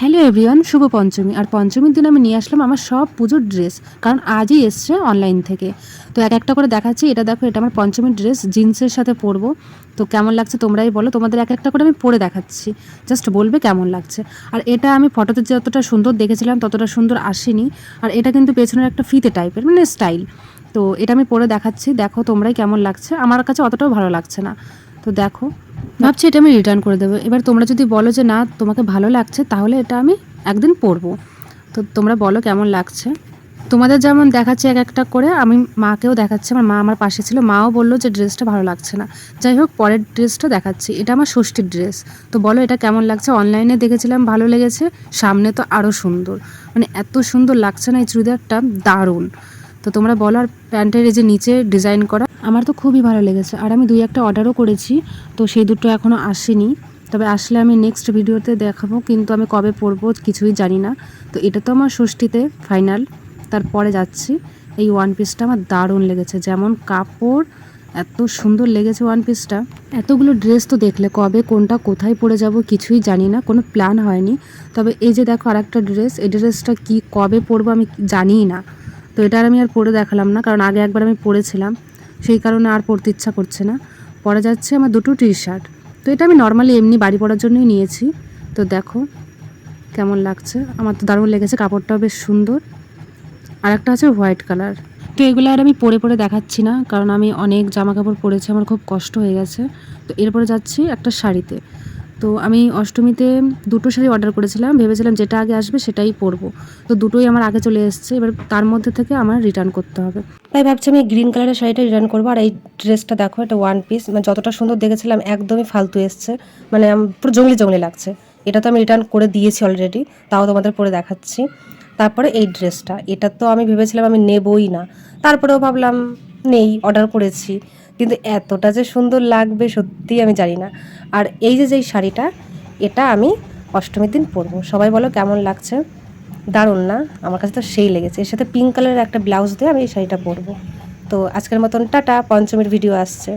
Hello everyone, শুভ পঞ্চমী। আর পঞ্চমীর দিন আমি নিয়ে আসলাম আমার সব পুজোর ড্রেস, কারণ আজই এসছে অনলাইন থেকে। তো এক একটা করে দেখাচ্ছি। এটা দেখো, এটা আমার পঞ্চমীর ড্রেস, জিন্সের সাথে পরবো। তো কেমন লাগছে তোমরাই বলো। তোমাদের এক একটা করে আমি পরে দেখাচ্ছি, জাস্ট বলবে কেমন লাগছে। আর এটা আমি ফটোতে যতটা সুন্দর দেখেছিলাম ততটা সুন্দর আসেনি। আর এটা কিন্তু পেছনের একটা ফিতে টাইপের, মানে স্টাইল। তো এটা আমি পরে দেখাচ্ছি, দেখো তোমরাই কেমন লাগছে। আমার কাছে অতটাও ভালো লাগছে না। তো দেখো, ভাবছি এটা আমি রিটার্ন করে দেবো। এবার তোমরা যদি বলো যে না তোমাকে ভালো লাগছে, তাহলে এটা আমি একদিন পরবো। তো তোমরা বলো কেমন লাগছে। তোমাদের যেমন দেখাচ্ছে এক একটা করে, আমি মাকেও দেখাচ্ছি। আমার মা আমার পাশে ছিল, মাও বললো যে ড্রেসটা ভালো লাগছে না। যাই হোক, পরের ড্রেসটা দেখাচ্ছি। এটা আমার ষষ্ঠীর ড্রেস। তো বলো এটা কেমন লাগছে। অনলাইনে দেখেছিলাম ভালো লেগেছে, সামনে তো আরও সুন্দর, মানে এত সুন্দর লাগছে না এই চুড়িদারটা, দারুণ। তো তোমরা বলো। আর প্যান্টের এই যে নিচে ডিজাইন করা, আমার তো খুবই ভালো লেগেছে। আর আমি 2-1টা অর্ডারও করেছি, তো সেই দুটো এখনও আসেনি। তবে আসলে আমি নেক্সট ভিডিওতে দেখাবো, কিন্তু আমি কবে পরবো কিছুই জানি না। তো এটা তো আমার ষষ্ঠীতে ফাইনাল। তারপরে যাচ্ছি। এই ওয়ান পিসটা আমার দারুণ লেগেছে, যেমন কাপড় এত সুন্দর লেগেছে ওয়ান পিসটা। এতগুলো ড্রেস তো দেখলে কবে কোনটা কোথায় পরে যাব কিছুই জানি না, কোনো প্ল্যান হয়নি। তবে এই যে দেখো আরেকটা ড্রেস, এই ড্রেসটা কি কবে পরবো আমি জানিই না। তো এটা আর আমি আর পরে দেখালাম না, কারণ আগে একবার আমি পরেছিলাম, সেই কারণে আর পরতে ইচ্ছা করছে না। পরে যাচ্ছে আমার দুটো টি শার্ট। তো এটা আমি নর্মালি এমনি বাড়ি পরার জন্যই নিয়েছি। তো দেখো কেমন লাগছে, আমার তো দারুণ লেগেছে, কাপড়টাও বেশ সুন্দর। আর একটা আছে হোয়াইট কালার। তো এগুলো আর আমি পরে পরে দেখাচ্ছি না, কারণ আমি অনেক জামা কাপড় পরেছি, আমার খুব কষ্ট হয়ে গেছে। তো এরপরে যাচ্ছি একটা শাড়িতে। তো আমি অষ্টমীতে দুটো শাড়ি অর্ডার করেছিলাম, ভেবেছিলাম যেটা আগে আসবে সেটাই পরবো। তো দুটোই আমার আগে চলে এসেছে, এবার তার মধ্যে থেকে আমার রিটার্ন করতে হবে। তাই ভাবছি আমি গ্রিন কালারের শাড়িটা রিটার্ন করবো। আর এই ড্রেসটা দেখো, এটা ওয়ান পিস, মানে যতটা সুন্দর দেখেছিলাম একদমই ফালতু এসছে, মানে পুরো জঙ্গলি জঙ্গলি লাগছে। এটা তো আমি রিটার্ন করে দিয়েছি অলরেডি, তাও তোমাদের পরে দেখাচ্ছি। তারপরে এই ড্রেসটা, এটা তো আমি ভেবেছিলাম আমি নেবই না, তারপরেও ভাবলাম নেই, অর্ডার করেছি। কিন্তু এতটা যে সুন্দর লাগবে সত্যিই আমি জানি না। আর এই যে যেই শাড়িটা, এটা আমি অষ্টমীর দিন পরবো। সবাই বলো কেমন লাগছে, দারুণ না? আমার কাছে তো সেই লেগেছে। এর সাথে পিঙ্ক কালারের একটা ব্লাউজ দিয়ে আমি এই শাড়িটা পরবো। তো আজকের মতন টাটা, পঞ্চমীর ভিডিও আসছে।